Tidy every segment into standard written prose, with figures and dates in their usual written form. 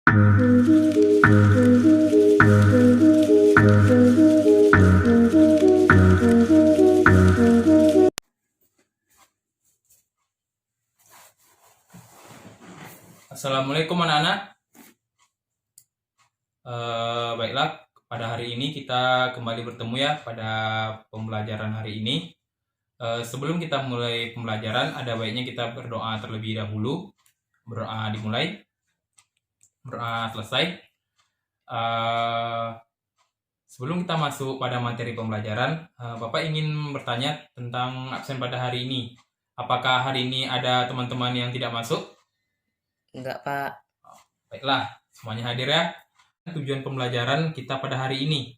Assalamualaikum anak-anak. Baiklah, pada hari ini kita kembali bertemu ya pada pembelajaran hari ini. Sebelum kita mulai pembelajaran, ada baiknya kita berdoa terlebih dahulu. Berdoa dimulai, berdoa selesai. Sebelum kita masuk pada materi pembelajaran, Bapak ingin bertanya tentang absen pada hari ini. Apakah hari ini ada teman-teman yang tidak masuk? Enggak, Pak. Baiklah, semuanya hadir ya. Tujuan pembelajaran kita pada hari ini.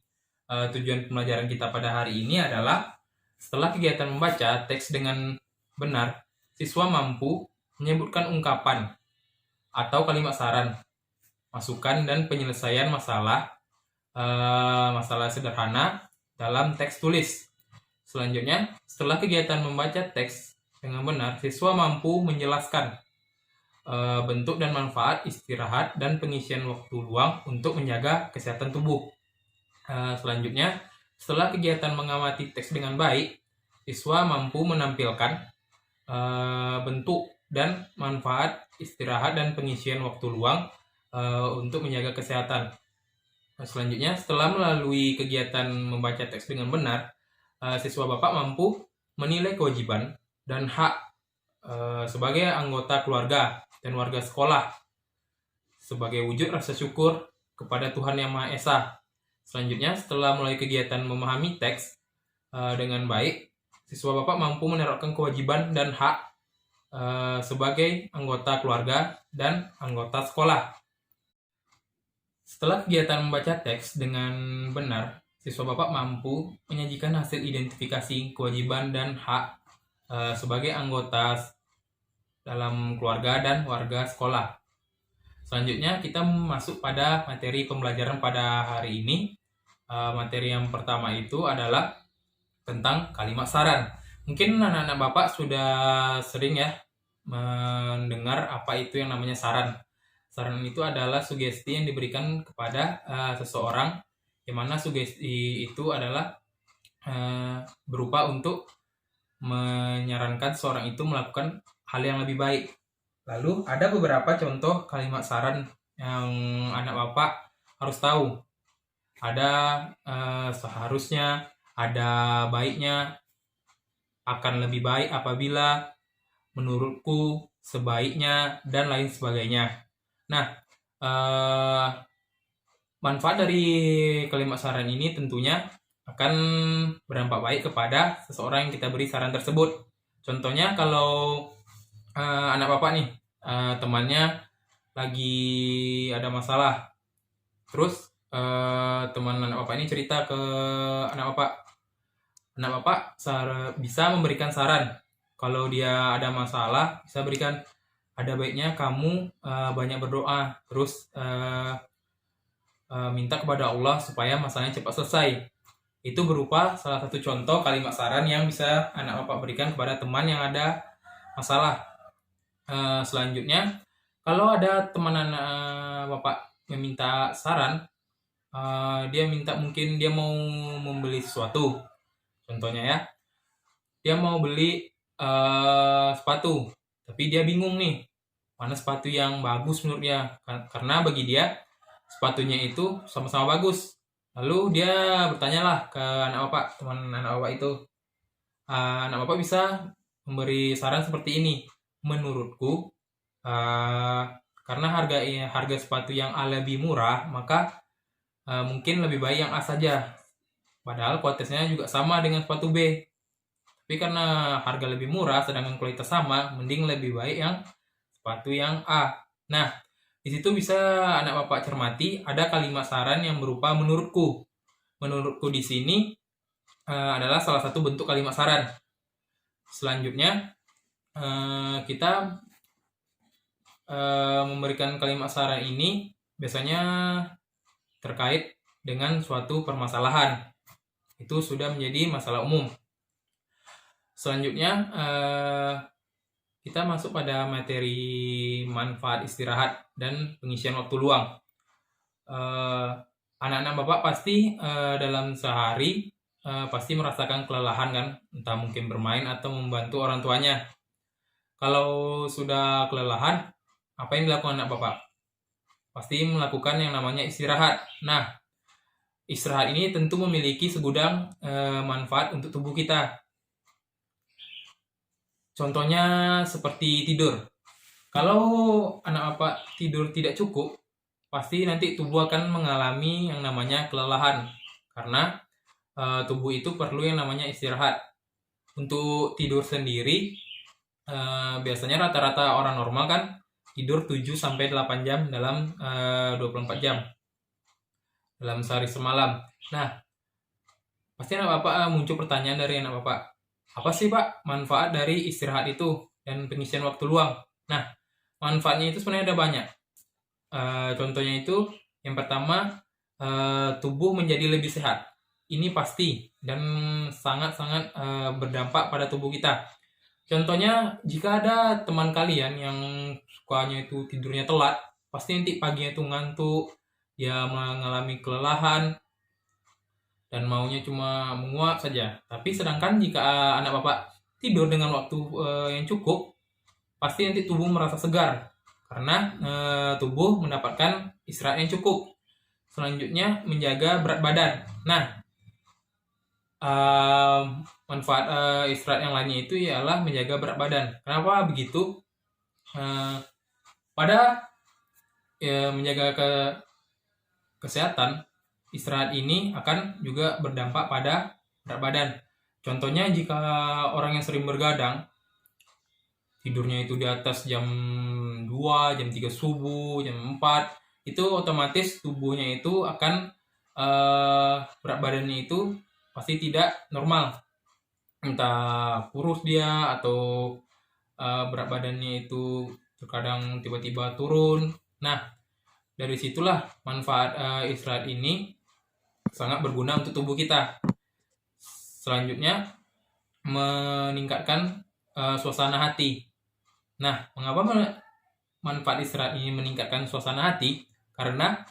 Tujuan pembelajaran kita pada hari ini adalah setelah kegiatan membaca teks dengan benar, siswa mampu menyebutkan ungkapan atau kalimat saran, masukan, dan penyelesaian masalah sederhana dalam teks tulis. Selanjutnya, setelah kegiatan membaca teks dengan benar, siswa mampu menjelaskan bentuk dan manfaat istirahat dan pengisian waktu luang untuk menjaga kesehatan tubuh. Selanjutnya, setelah kegiatan mengamati teks dengan baik, siswa mampu menampilkan bentuk dan manfaat istirahat dan pengisian waktu luang untuk menjaga kesehatan. Selanjutnya, setelah melalui kegiatan membaca teks dengan benar, siswa Bapak mampu menilai kewajiban dan hak sebagai anggota keluarga dan warga sekolah sebagai wujud rasa syukur kepada Tuhan Yang Maha Esa. Selanjutnya, setelah mulai kegiatan memahami teks dengan baik, siswa Bapak mampu menerapkan kewajiban dan hak sebagai anggota keluarga dan anggota sekolah. Setelah kegiatan membaca teks dengan benar, siswa Bapak mampu menyajikan hasil identifikasi kewajiban dan hak sebagai anggota dalam keluarga dan warga sekolah. Selanjutnya kita masuk pada materi pembelajaran pada hari ini. Materi yang pertama itu adalah tentang kalimat saran. Mungkin anak-anak Bapak sudah sering ya mendengar apa itu yang namanya saran. Saran itu adalah sugesti yang diberikan kepada seseorang, di mana sugesti itu adalah berupa untuk menyarankan seseorang itu melakukan hal yang lebih baik. Lalu ada beberapa contoh kalimat saran yang anak Bapak harus tahu. Ada seharusnya, ada baiknya, akan lebih baik apabila, menurutku, sebaiknya, dan lain sebagainya. Nah, manfaat dari kalimat saran ini tentunya akan berdampak baik kepada seseorang yang kita beri saran tersebut. Contohnya kalau anak Bapak nih, temannya lagi ada masalah. Terus teman anak Bapak ini cerita ke anak Bapak. Anak Bapak bisa memberikan saran. Kalau dia ada masalah, bisa berikan, ada baiknya kamu banyak berdoa. Terus minta kepada Allah supaya masalahnya cepat selesai. Itu berupa salah satu contoh kalimat saran yang bisa anak Bapak berikan kepada teman yang ada masalah. Selanjutnya, kalau ada teman anak Bapak meminta saran, dia minta, mungkin dia mau membeli sesuatu. Contohnya ya, dia mau beli sepatu, tapi dia bingung nih, mana sepatu yang bagus menurut dia, karena bagi dia sepatunya itu sama-sama bagus. Lalu dia bertanyalah ke anak Bapak, teman anak Bapak itu. Anak Bapak bisa memberi saran seperti ini. Menurutku, karena harga sepatu yang A lebih murah, maka mungkin lebih baik yang A saja. Padahal kualitasnya juga sama dengan sepatu B. Tapi karena harga lebih murah sedangkan kualitas sama, mending lebih baik yang sepatu yang A. Nah, di situ bisa anak Bapak cermati ada kalimat saran yang berupa menurutku. Menurutku di sini adalah salah satu bentuk kalimat saran. Selanjutnya, kita memberikan kalimat saran ini biasanya terkait dengan suatu permasalahan. Itu sudah menjadi masalah umum. Selanjutnya, kita masuk pada materi manfaat istirahat dan pengisian waktu luang. Anak-anak Bapak pasti dalam sehari pasti merasakan kelelahan kan, entah mungkin bermain atau membantu orang tuanya. Kalau sudah kelelahan, apa yang dilakukan anak Bapak? Pasti melakukan yang namanya istirahat. Nah, istirahat ini tentu memiliki segudang manfaat untuk tubuh kita. Contohnya seperti tidur. Kalau anak Bapak tidur tidak cukup, pasti nanti tubuh akan mengalami yang namanya kelelahan. Karena tubuh itu perlu yang namanya istirahat. Untuk tidur sendiri, biasanya rata-rata orang normal kan tidur 7-8 jam dalam 24 jam dalam sehari semalam. Nah, pasti anak Bapak muncul pertanyaan dari anak Bapak, apa sih Pak manfaat dari istirahat itu dan pengisian waktu luang? Nah, manfaatnya itu sebenarnya ada banyak. Contohnya itu, yang pertama, tubuh menjadi lebih sehat. Ini pasti dan sangat-sangat berdampak pada tubuh kita. Contohnya, jika ada teman kalian yang sukanya itu tidurnya telat, pasti nanti paginya itu ngantuk, dia mengalami kelelahan, dan maunya cuma menguap saja. Tapi sedangkan jika anak Bapak tidur dengan waktu yang cukup, pasti nanti tubuh merasa segar, karena tubuh mendapatkan istirahat yang cukup. Selanjutnya, menjaga berat badan. Nah, manfaat istirahat yang lainnya itu ialah menjaga berat badan. Kenapa begitu? Pada menjaga kesehatan, istirahat ini akan juga berdampak pada berat badan. Contohnya, jika orang yang sering bergadang, tidurnya itu di atas jam 2, jam 3 subuh, jam 4, itu otomatis tubuhnya itu akan berat badannya itu pasti tidak normal. Entah kurus dia atau berat badannya itu terkadang tiba-tiba turun. Nah, dari situlah manfaat istirahat ini sangat berguna untuk tubuh kita. Selanjutnya, meningkatkan suasana hati. Nah, mengapa manfaat istirahat ini meningkatkan suasana hati? Karena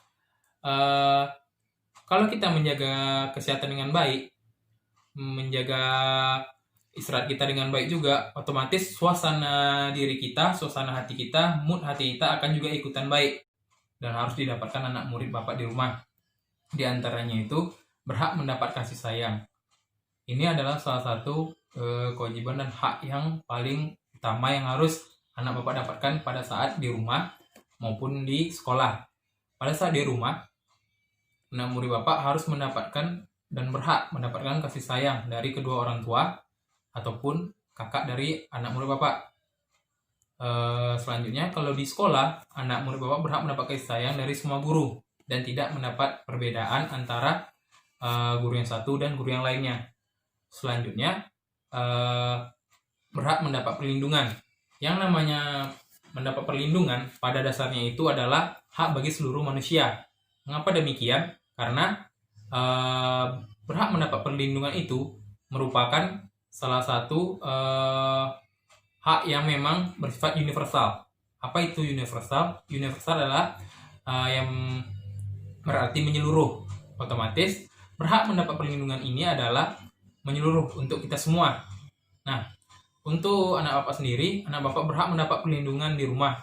kalau kita menjaga kesehatan dengan baik, menjaga istirahat kita dengan baik juga, otomatis suasana diri kita, suasana hati kita, mood hati kita akan juga ikutan baik. Dan harus didapatkan anak murid Bapak di rumah. Di antaranya itu berhak mendapat kasih sayang. Ini adalah salah satu kewajiban dan hak yang paling utama yang harus anak Bapak dapatkan pada saat di rumah maupun di sekolah. Pada saat di rumah, anak murid Bapak harus mendapatkan dan berhak mendapatkan kasih sayang dari kedua orang tua ataupun kakak dari anak murid Bapak. Selanjutnya, kalau di sekolah, anak murid Bapak berhak mendapat kasih sayang dari semua guru dan tidak mendapat perbedaan antara guru yang satu dan guru yang lainnya. Selanjutnya, berhak mendapat perlindungan. Yang namanya mendapat perlindungan pada dasarnya itu adalah hak bagi seluruh manusia. Mengapa demikian? Karena berhak mendapat perlindungan itu merupakan salah satu hak yang memang bersifat universal. Apa itu universal? Universal adalah yang berarti menyeluruh. Otomatis berhak mendapat perlindungan ini adalah menyeluruh untuk kita semua. Nah, untuk anak Bapak sendiri, anak Bapak berhak mendapat perlindungan di rumah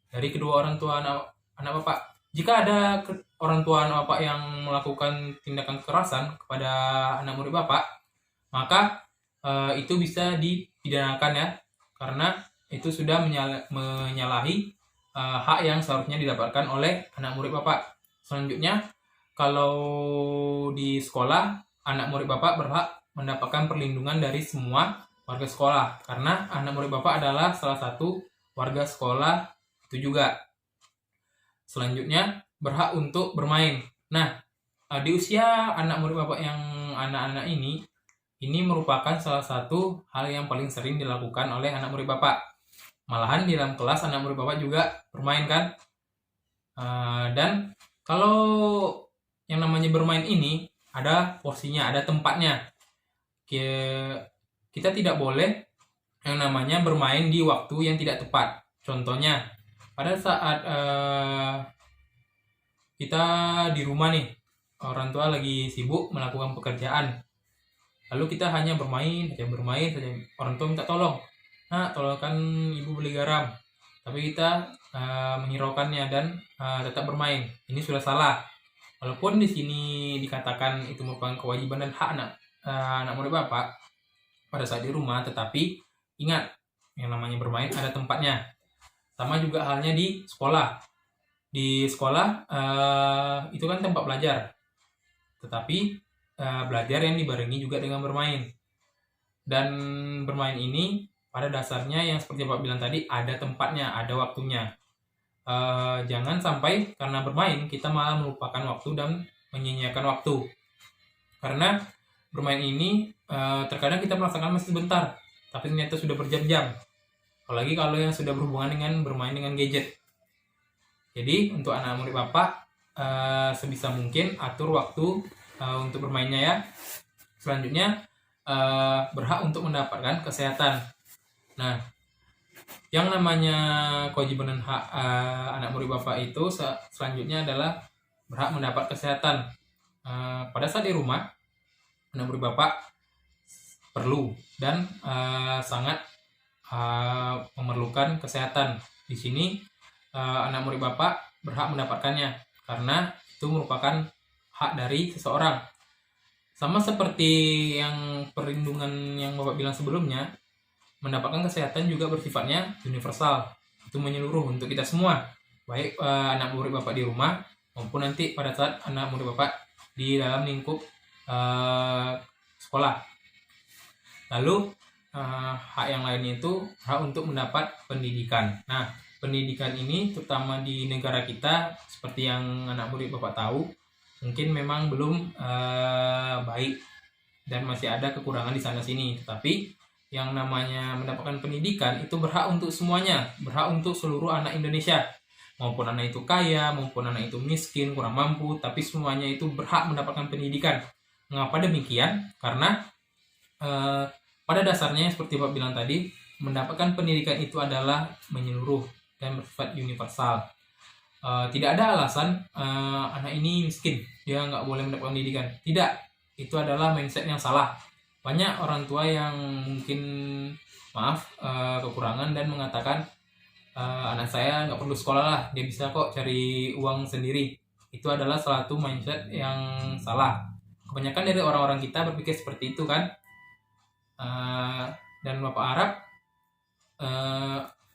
dari kedua orang tua anak Bapak. Jika ada orang tua anak Bapak yang melakukan tindakan kekerasan kepada anak murid Bapak, maka itu bisa dipidanakan ya, karena itu sudah menyalahi hak yang seharusnya didapatkan oleh anak murid Bapak. Selanjutnya, kalau di sekolah, anak murid Bapak berhak mendapatkan perlindungan dari semua warga sekolah, karena anak murid Bapak adalah salah satu warga sekolah itu juga. Selanjutnya, berhak untuk bermain. Nah, di usia anak murid Bapak yang anak-anak ini merupakan salah satu hal yang paling sering dilakukan oleh anak murid Bapak. Malahan di dalam kelas anak murid Bapak juga bermain kan. Dan kalau yang namanya bermain ini ada porsinya, ada tempatnya. Kita tidak boleh yang namanya bermain di waktu yang tidak tepat. Contohnya, pada saat kita di rumah nih, orang tua lagi sibuk melakukan pekerjaan, lalu kita hanya bermain saja, orang tua minta tolong, nah tolongkan ibu beli garam, tapi kita menghiraukannya dan tetap bermain. Ini sudah salah. Walaupun di sini dikatakan itu merupakan kewajiban dan hak anak murid bapak pada saat di rumah, tetapi ingat, yang namanya bermain ada tempatnya. Sama juga halnya di sekolah. Di sekolah itu kan tempat belajar, tetapi belajar yang dibarengi juga dengan bermain. Dan bermain ini pada dasarnya yang seperti Bapak bilang tadi, ada tempatnya, ada waktunya. Jangan sampai karena bermain kita malah melupakan waktu dan menyia-nyiakan waktu. Karena bermain ini terkadang kita merasakan masih sebentar, tapi ternyata sudah berjam-jam. Apalagi kalau yang sudah berhubungan dengan bermain dengan gadget. Jadi untuk anak murid Bapak sebisa mungkin atur waktu untuk bermainnya ya. Selanjutnya berhak untuk mendapatkan kesehatan. Nah, yang namanya kewajiban dan hak anak murid Bapak itu selanjutnya adalah berhak mendapat kesehatan. Pada saat di rumah, anak murid Bapak perlu dan sangat memerlukan kesehatan. Di sini anak murid Bapak berhak mendapatkannya karena itu merupakan hak dari seseorang. Sama seperti yang perlindungan yang Bapak bilang sebelumnya, mendapatkan kesehatan juga bersifatnya universal. Itu menyeluruh untuk kita semua, baik anak murid Bapak di rumah maupun nanti pada saat anak murid Bapak di dalam lingkup sekolah. Lalu hak yang lainnya itu hak untuk mendapat pendidikan. Nah, pendidikan ini terutama di negara kita seperti yang anak murid Bapak tahu, mungkin memang belum baik dan masih ada kekurangan di sana sini. Tetapi yang namanya mendapatkan pendidikan itu berhak untuk semuanya, berhak untuk seluruh anak Indonesia, maupun anak itu kaya, maupun anak itu miskin, kurang mampu, tapi semuanya itu berhak mendapatkan pendidikan. Mengapa demikian? Karena pada dasarnya seperti Bapak bilang tadi, mendapatkan pendidikan itu adalah menyeluruh dan bersifat universal. Tidak ada alasan anak ini miskin, dia nggak boleh mendapatkan pendidikan. Tidak, itu adalah mindset yang salah. Banyak orang tua yang mungkin kekurangan dan mengatakan anak saya nggak perlu sekolah lah, dia bisa kok cari uang sendiri. Itu adalah salah satu mindset yang salah. Kebanyakan dari orang-orang kita berpikir seperti itu kan. Dan Bapak harap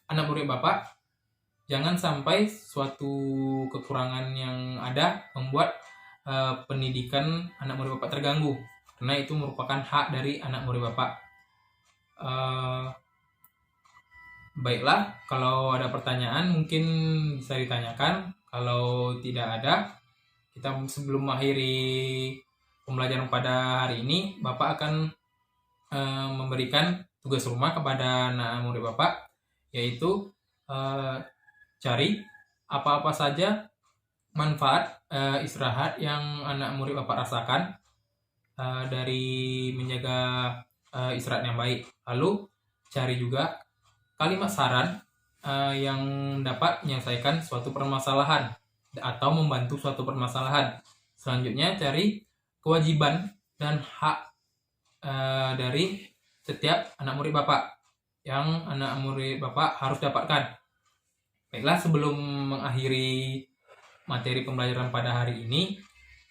anak murid Bapak jangan sampai suatu kekurangan yang ada membuat pendidikan anak murid Bapak terganggu, karena itu merupakan hak dari anak murid Bapak. Baiklah, kalau ada pertanyaan mungkin bisa ditanyakan. Kalau tidak ada, kita sebelum mengakhiri pembelajaran pada hari ini, Bapak akan memberikan tugas rumah kepada anak murid Bapak, yaitu cari apa-apa saja manfaat istirahat yang anak murid Bapak rasakan dari menjaga istirahat yang baik. Lalu cari juga kalimat saran yang dapat menyelesaikan suatu permasalahan atau membantu suatu permasalahan. Selanjutnya cari kewajiban dan hak dari setiap anak murid Bapak yang anak murid Bapak harus dapatkan. Baiklah, sebelum mengakhiri materi pembelajaran pada hari ini,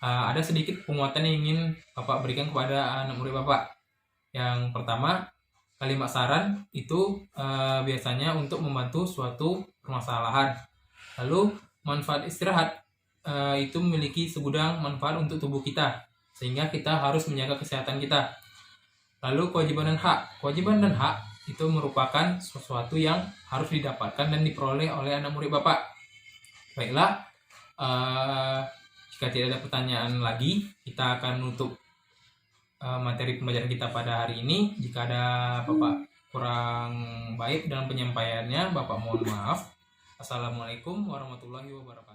ada sedikit penguatan yang ingin Bapak berikan kepada anak murid Bapak. Yang pertama, kalimat saran itu biasanya untuk membantu suatu permasalahan. Lalu manfaat istirahat itu memiliki segudang manfaat untuk tubuh kita, sehingga kita harus menjaga kesehatan kita. Lalu kewajiban dan hak. Kewajiban dan hak itu merupakan sesuatu yang harus didapatkan dan diperoleh oleh anak murid Bapak. Baiklah, jika tidak ada pertanyaan lagi, kita akan nutup materi pembelajaran kita pada hari ini. Jika ada Bapak kurang baik dalam penyampaiannya, Bapak mohon maaf. Assalamualaikum warahmatullahi wabarakatuh.